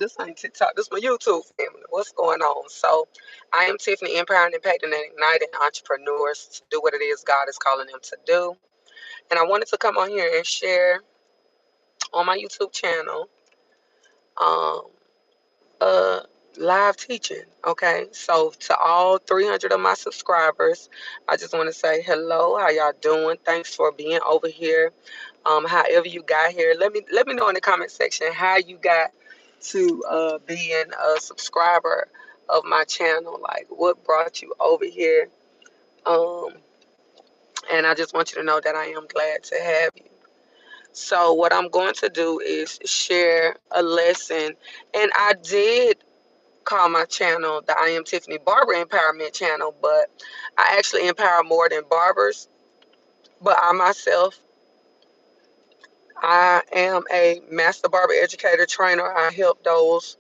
This ain't TikTok. This my YouTube family. What's going on? So, I am Tiffany, empowering, impacting, and igniting entrepreneurs to do what it is God is calling them to do. And I wanted to come on here and share on my YouTube channel, um, uh, live teaching. Okay, so to all 300 of my subscribers, I just want to say hello. How y'all doing? Thanks for being over here. However you got here, let me know in the comment section how you got to being a subscriber of my channel. Like, what brought you over here? Um, and I just want you to know that I am glad to have you. So what I'm going to do is share a lesson, and I did call my channel the I Am Tiffany Barber Empowerment Channel, but I actually empower more than barbers. But I myself, I am a master barber educator trainer. I help those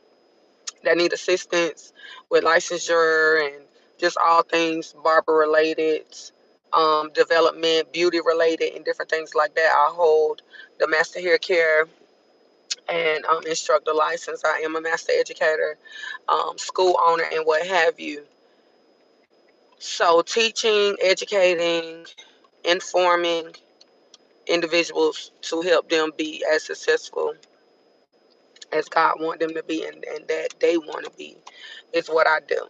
that need assistance with licensure and just all things barber related, development, beauty related, and different things like that. I hold the master hair care and instructor license. I am a master educator, school owner, and what have you. So, teaching, educating, informing individuals to help them be as successful as God want them to be, and that they want to be, is what I do.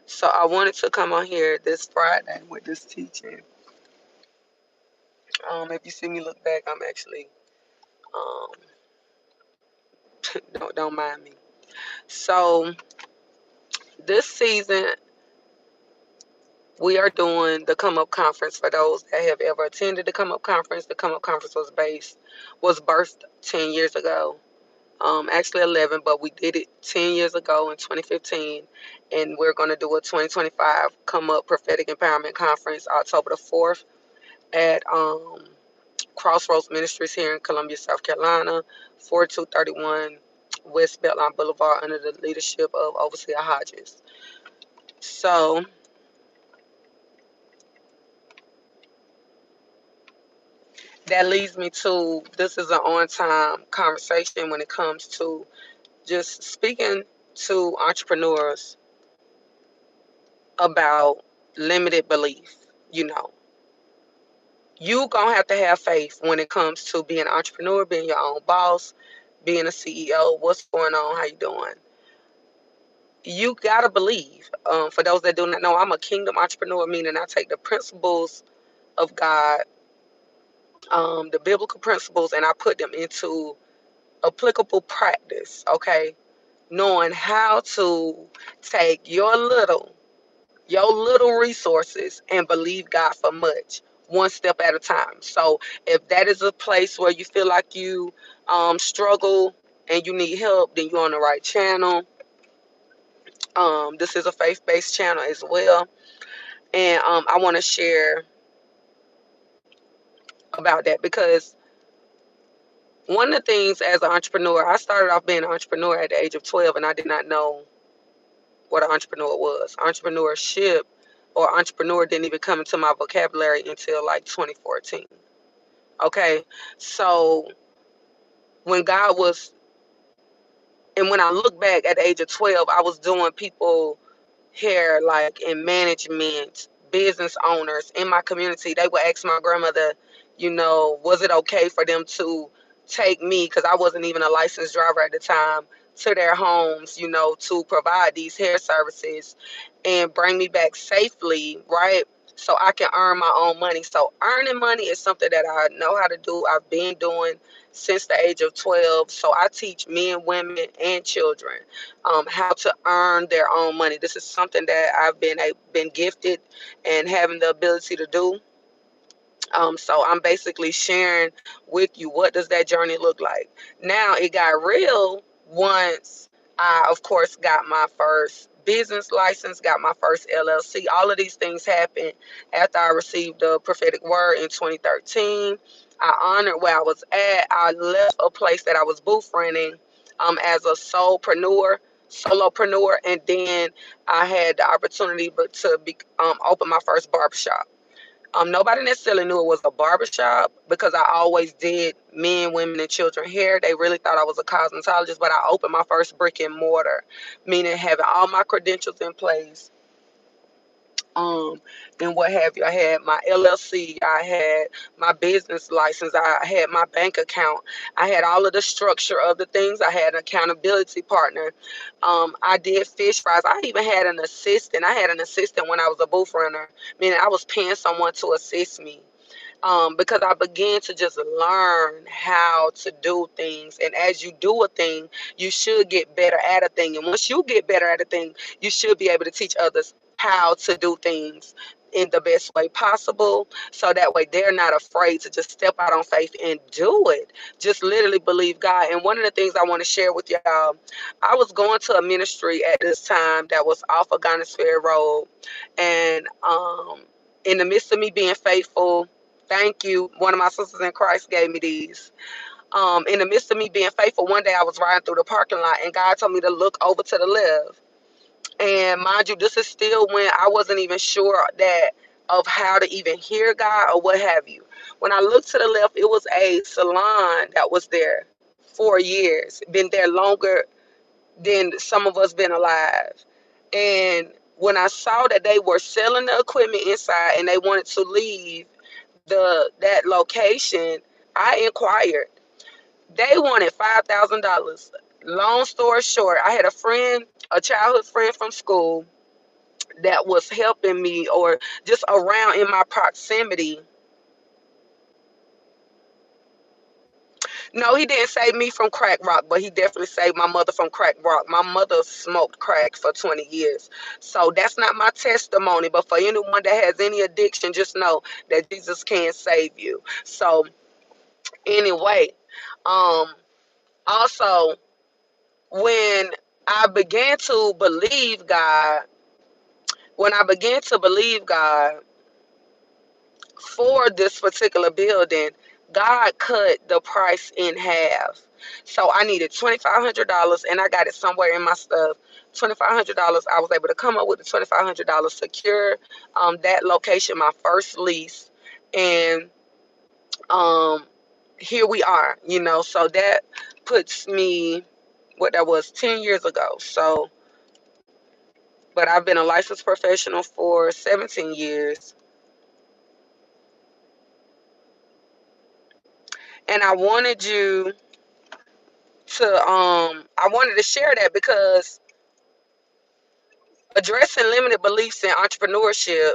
So I wanted to come on here this Friday with this teaching. If you see me look back, I'm actually um, don't mind me. So this season we are doing the Come Up Conference. For those that have ever attended the Come Up Conference, the Come Up Conference was birthed 10 years ago. Actually 11, but we did it 10 years ago in 2015, and we're going to do a 2025 Come Up Prophetic Empowerment Conference October the 4th at Crossroads Ministries here in Columbia, South Carolina, 4231 West Beltline Boulevard, under the leadership of Overseer Hodges. So that leads me to, this is an on-time conversation when it comes to just speaking to entrepreneurs about limited belief. You know, you gonna have to have faith when it comes to being an entrepreneur, being your own boss, being a CEO. What's going on? How you doing? You gotta believe. For those that do not know, I'm a kingdom entrepreneur, meaning I take the principles of God, the biblical principles, and I put them into applicable practice. Okay, knowing how to take your little resources and believe God for much, one step at a time. So if that is a place where you feel like you struggle and you need help, then you're on the right channel. This is a faith-based channel as well, and I want to share about that because one of the things as an entrepreneur, I started off being an entrepreneur at the age of 12, and I did not know what an entrepreneur was. Entrepreneurship or entrepreneur didn't even come into my vocabulary until like 2014. Okay, so when God was, and when I look back at the age of 12, I was doing people hair, like in management, business owners in my community. They would ask my grandmother, was it okay for them to take me, because I wasn't even a licensed driver at the time, to their homes, to provide these hair services and bring me back safely, right? So I can earn my own money. So earning money is something that I know how to do. I've been doing since the age of 12. So I teach men, women, and children how to earn their own money. This is something that I've been gifted and having the ability to do. So I'm basically sharing with you, what does that journey look like. Now it got real once I, of course, got my first business license, got my first LLC. All of these things happened after I received the prophetic word in 2013. I honored where I was at. I left a place that I was booth renting as a solopreneur, and then I had the opportunity to open my first barbershop. Nobody necessarily knew it was a barbershop because I always did men, women, and children hair. They really thought I was a cosmetologist, but I opened my first brick and mortar, meaning having all my credentials in place, um and what have you. I had my LLC, I had my business license, I had my bank account, I had all of the structure of the things. I had an accountability partner. I did fish fries. I even had an assistant. I had an assistant when I was a booth runner, meaning I was paying someone to assist me, because I began to just learn how to do things. And as you do a thing, you should get better at a thing. And once you get better at a thing, you should be able to teach others how to do things in the best way possible. So that way they're not afraid to just step out on faith and do it. Just literally believe God. And one of the things I want to share with y'all, I was going to a ministry at this time that was off of Fair Road. And in the midst of me being faithful, thank you. One of my sisters in Christ gave me these. In the midst of me being faithful, one day I was riding through the parking lot and God told me to look over to the left. And mind you, this is still when I wasn't even sure that of how to even hear God or what have you. When I looked to the left, it was a salon that was there 4 years, been there longer than some of us been alive. And when I saw that they were selling the equipment inside and they wanted to leave that location, I inquired. They wanted $5,000. Long story short, I had a friend, a childhood friend from school, that was helping me or just around in my proximity. No, he didn't save me from crack rock, but he definitely saved my mother from crack rock. My mother smoked crack for 20 years. So that's not my testimony, but for anyone that has any addiction, just know that Jesus can save you. So anyway, um also, when I began to believe God, when I began to believe God for this particular building, God cut the price in half. So I needed $2,500, and I got it somewhere in my stuff. $2,500. I was able to come up with the $2,500, secure that location, my first lease, and um, here we are. So that puts me, what that was 10 years ago. So, but I've been a licensed professional for 17 years. And I wanted to share that because addressing limited beliefs in entrepreneurship,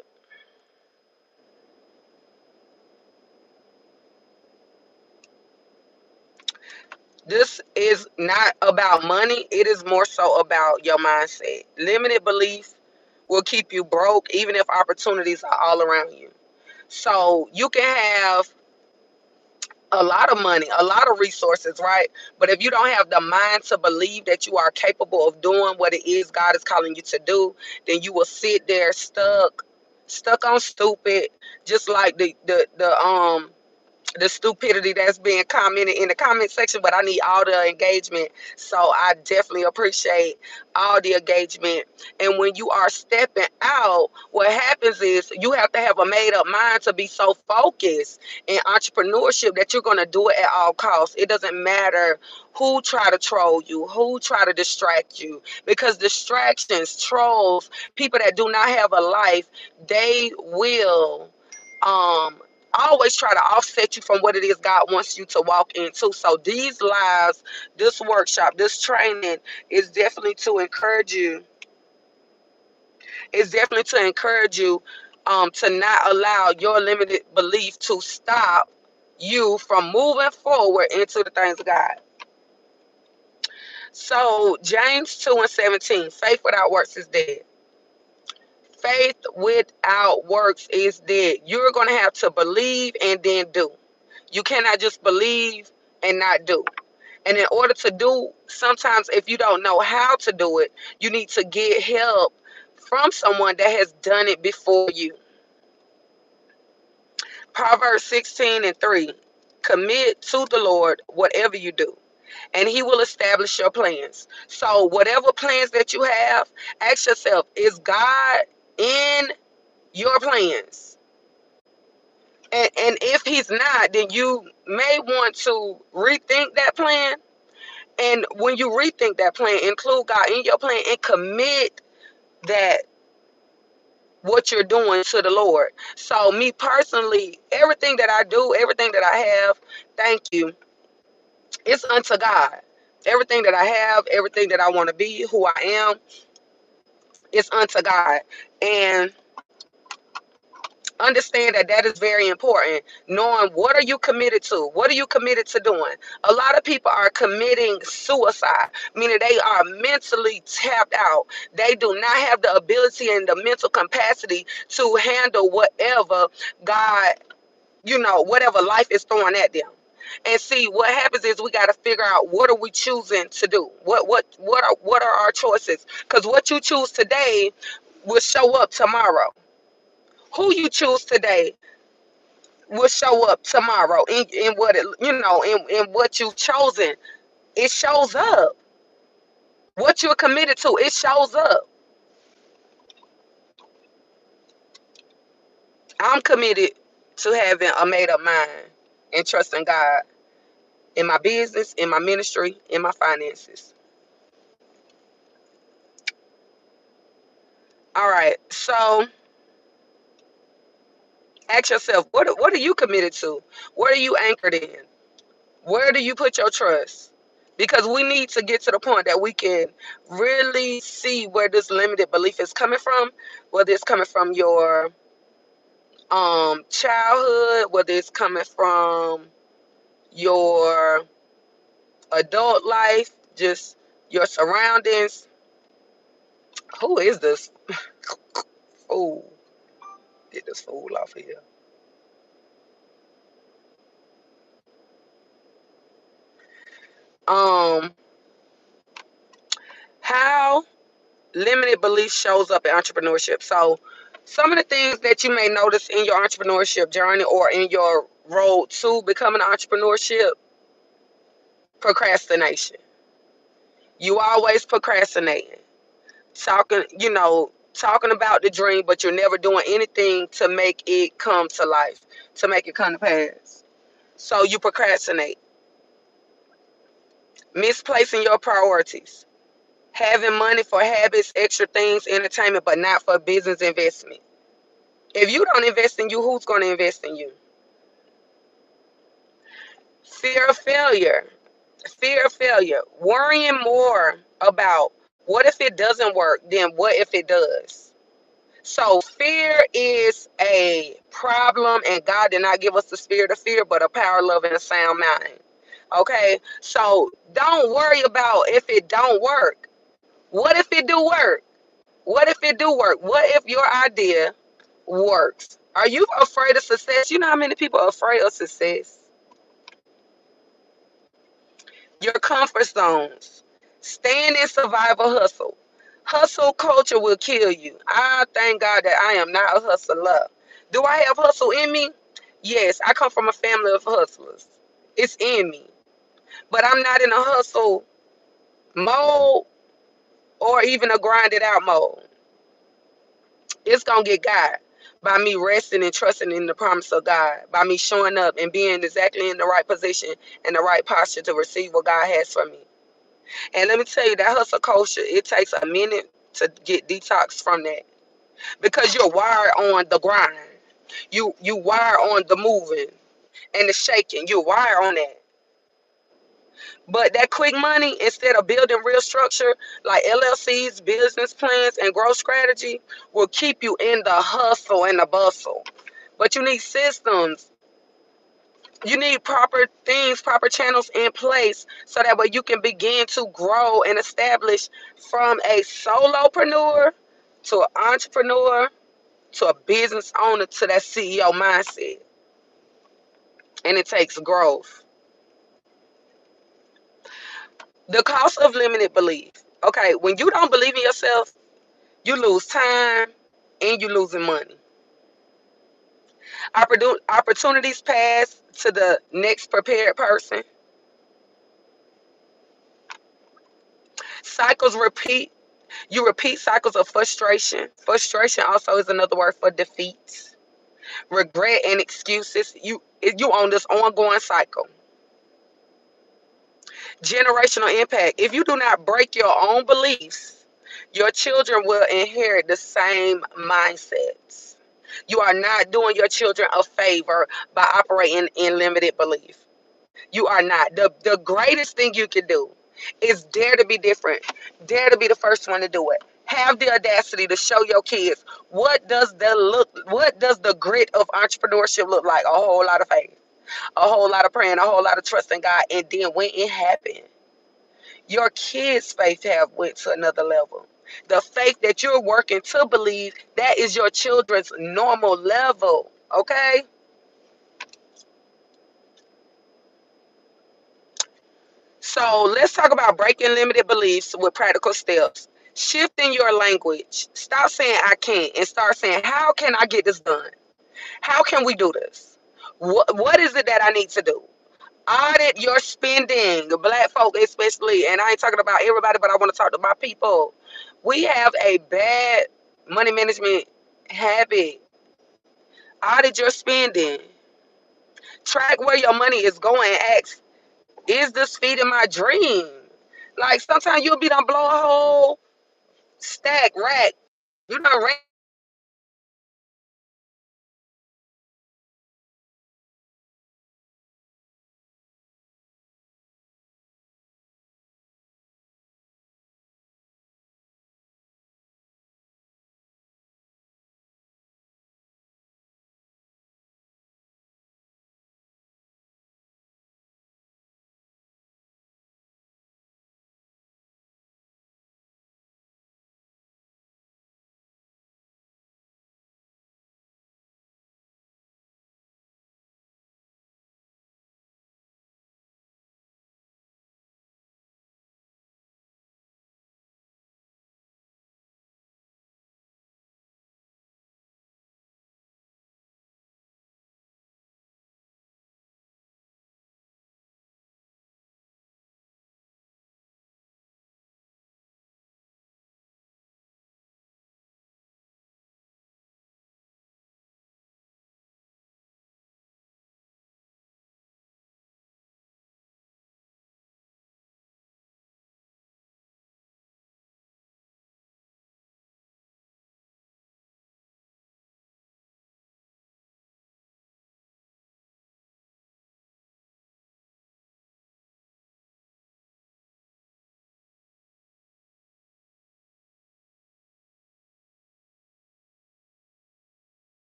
this is not about money. It is more so about your mindset. Limited belief will keep you broke even if opportunities are all around you. So you can have a lot of money, a lot of resources, right? But if you don't have the mind to believe that you are capable of doing what it is God is calling you to do, then you will sit there stuck on stupid, just like the stupidity that's being commented in the comment section. But I need all the engagement, so I definitely appreciate all the engagement. And when you are stepping out, what happens is you have to have a made up mind to be so focused in entrepreneurship that you're going to do it at all costs. It doesn't matter who try to troll you, who try to distract you, because distractions, trolls, people that do not have a life, they will um always try to offset you from what it is God wants you to walk into. So these lives, this workshop, this training is definitely to encourage you. It's definitely to encourage you to not allow your limited belief to stop you from moving forward into the things of God. So James 2:17, faith without works is dead. Faith without works is dead. You're going to have to believe and then do. You cannot just believe and not do. And in order to do, sometimes if you don't know how to do it, you need to get help from someone that has done it before you. Proverbs 16:3. Commit to the Lord whatever you do, and he will establish your plans. So whatever plans that you have, ask yourself, is God in your plans? And if he's not, then you may want to rethink that plan. And when you rethink that plan, include God in your plan and commit that what you're doing to the Lord. So me personally, everything that I do, everything that I have, thank you, it's unto God. Everything that I have, everything that I want to be, who I am, it's unto God. And understand that that is very important. Knowing what are you committed to? What are you committed to doing? A lot of people are committing suicide, meaning they are mentally tapped out. They do not have the ability and the mental capacity to handle whatever God, whatever life is throwing at them. And see, what happens is we got to figure out, what are we choosing to do? What are our choices? Because what you choose today will show up tomorrow. Who you choose today will show up tomorrow in what it, in what you've chosen. It shows up. What you're committed to, it shows up. I'm committed to having a made up mind and trusting God in my business, in my ministry, in my finances. All right, so ask yourself, what are you committed to? What are you anchored in? Where do you put your trust? Because we need to get to the point that we can really see where this limited belief is coming from, whether it's coming from your childhood, whether it's coming from your adult life, just your surroundings. Who is this fool? Get this fool off of here. Um, how limited belief shows up in entrepreneurship. So, some of the things that you may notice in your entrepreneurship journey or in your road to becoming an entrepreneurship: procrastination. You always procrastinating, talking about the dream, but you're never doing anything to make it come to life, to make it come to pass. So you procrastinate. Misplacing your priorities. Having money for habits, extra things, entertainment, but not for business investment. If you don't invest in you, who's going to invest in you? Fear of failure. Fear of failure. Worrying more about what if it doesn't work than what if it does. So fear is a problem, and God did not give us the spirit of fear, but a power, love, and a sound mind. Okay, so don't worry about if it don't work. What if it do work? What if it do work? What if your idea works? Are you afraid of success? You know how many people are afraid of success? Your comfort zones. Staying in survival hustle. Hustle culture will kill you. I thank God that I am not a hustler. Do I have hustle in me? Yes, I come from a family of hustlers. It's in me. But I'm not in a hustle mode or even a grinded out mode. It's going to get God by me resting and trusting in the promise of God, by me showing up and being exactly in the right position and the right posture to receive what God has for me. And let me tell you, that hustle culture, it takes a minute to get detox from that, because you're wired on the grind. You wire on the moving and the shaking. You wire on that. But that quick money, instead of building real structure like LLCs, business plans, and growth strategy, will keep you in the hustle and the bustle. But you need systems. You need proper things, proper channels in place, so that way you can begin to grow and establish from a solopreneur to an entrepreneur to a business owner to that CEO mindset. And it takes growth. The cost of limited belief. Okay, when you don't believe in yourself, you lose time and you losing money. Opportunities pass to the next prepared person. Cycles repeat. You repeat cycles of frustration. Frustration also is another word for defeat. regret and excuses. You on this ongoing cycle. Generational impact. If you do not break your own beliefs, your children will inherit the same mindsets. You are not doing your children a favor by operating in limited belief. You are not. The greatest thing you can do is dare to be different. Dare to be the first one to do it. Have the audacity to show your kids what does the grit of entrepreneurship look like? A whole lot of faith, a whole lot of praying, a whole lot of trust in God. And then when it happened, your kids' faith have went to another level. The faith that you're working to believe, that is your children's normal level. Okay? So let's talk about breaking limited beliefs with practical steps. Shifting your language. Stop saying I can't and start saying, how can I get this done? How can we do this? What is it that I need to do? Audit your spending, black folk especially. And I ain't talking about everybody, but I want to talk to my people. We have a bad money management habit. Audit your spending. Track where your money is going. Ask, is this feeding my dream? Like sometimes you'll be done blow a whole stack rack. You done ran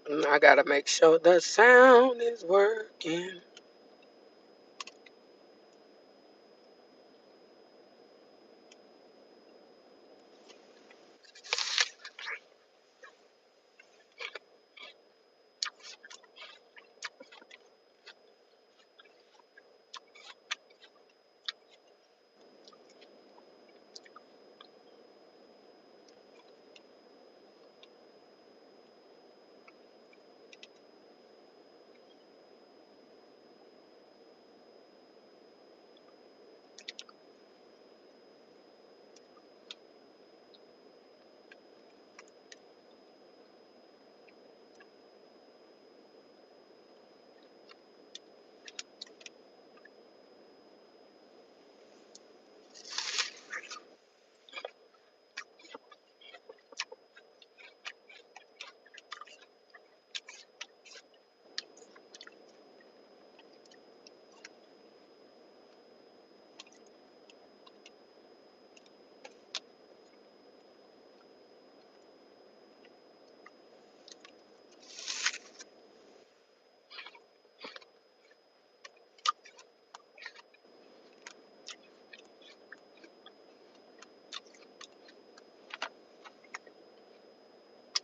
I gotta make sure the sound is working.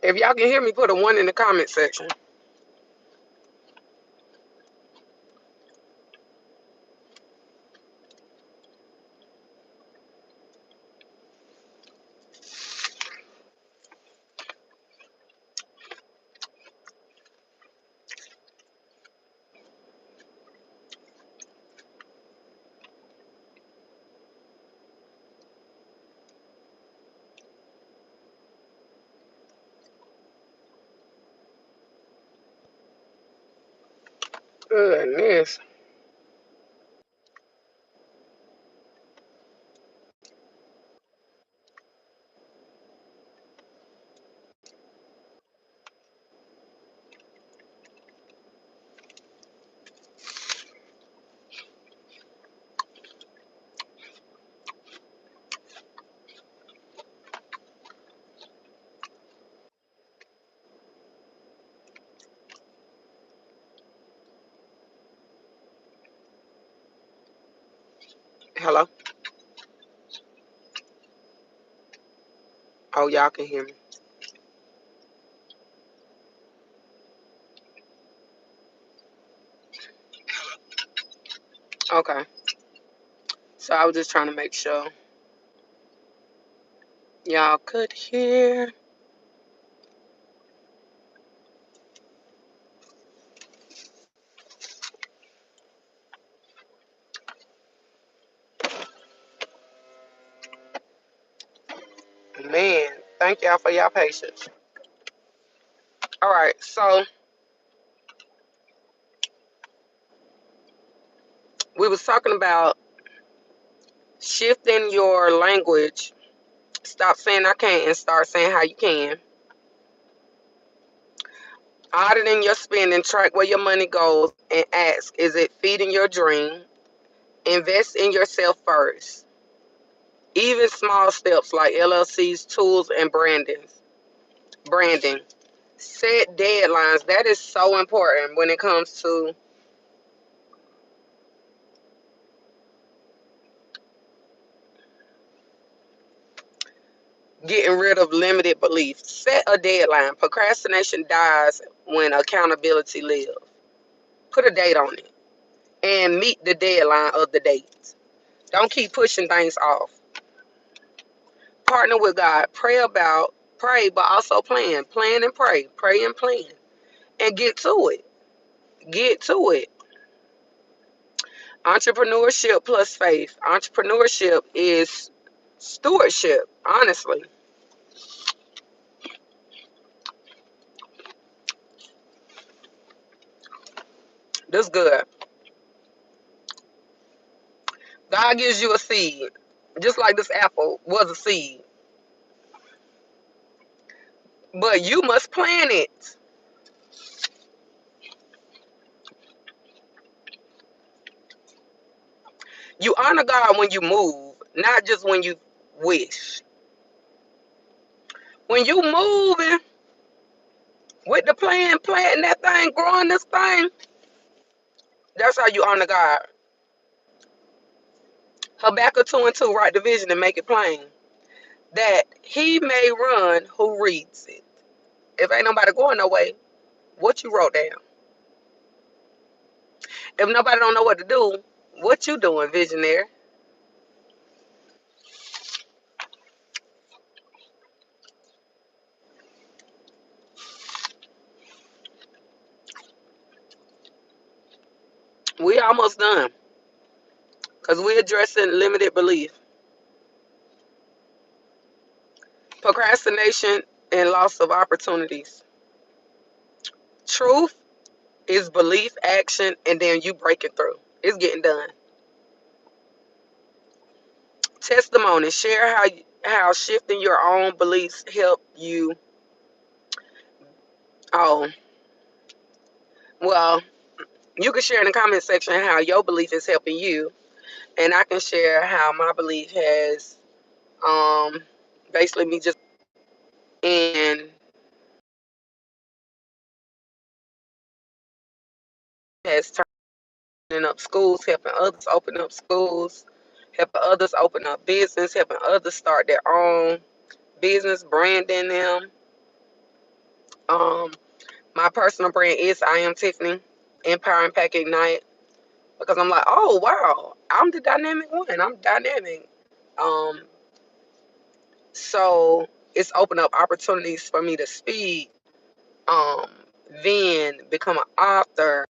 If y'all can hear me, put a 1 in the comment section. Goodness. Hello? Oh, y'all can hear me. Okay. So I was just trying to make sure y'all could hear. Man, thank y'all for y'all patience. All right, so we was talking about shifting your language. Stop saying I can't and start saying how you can. Auditing your spending, track where your money goes, and ask, is it feeding your dream? Invest in yourself first. Even small steps like LLCs, tools, and branding. Set deadlines. That is so important when it comes to getting rid of limited beliefs. Set a deadline. Procrastination dies when accountability lives. Put a date on it and meet the deadline of the date. Don't keep pushing things off. Partner with God. Pray, but also plan. Plan and pray. Pray and plan. And get to it. Get to it. Entrepreneurship plus faith. Entrepreneurship is stewardship, honestly. This good. God gives you a seed. Just like this apple was a seed. But you must plant it. You honor God when you move, not just when you wish. When you moving, with the plan, planting that thing, growing this thing. That's how you honor God. Habakkuk 2 and 2, write the vision and make it plain, that he may run who reads it. If ain't nobody going no way, what you wrote down? If nobody don't know what to do, what you doing, visionary? We almost done because we're addressing limited belief, procrastination, and loss of opportunities. Truth is belief, action, and then you breaking through. It's getting done. Testimony. Share how shifting your own beliefs help you. Oh, well, you can share in the comment section how your belief is helping you, and I can share how my belief has um basically me just and has turning up schools, helping others open up schools, helping others open up business, helping others start their own business, branding them. Um, my personal brand is iamTiffany, Empower Impact Ignite, because I'm like, oh wow, I'm the dynamic one. I'm dynamic. Um, so it's opened up opportunities for me to speak, um, then become an author,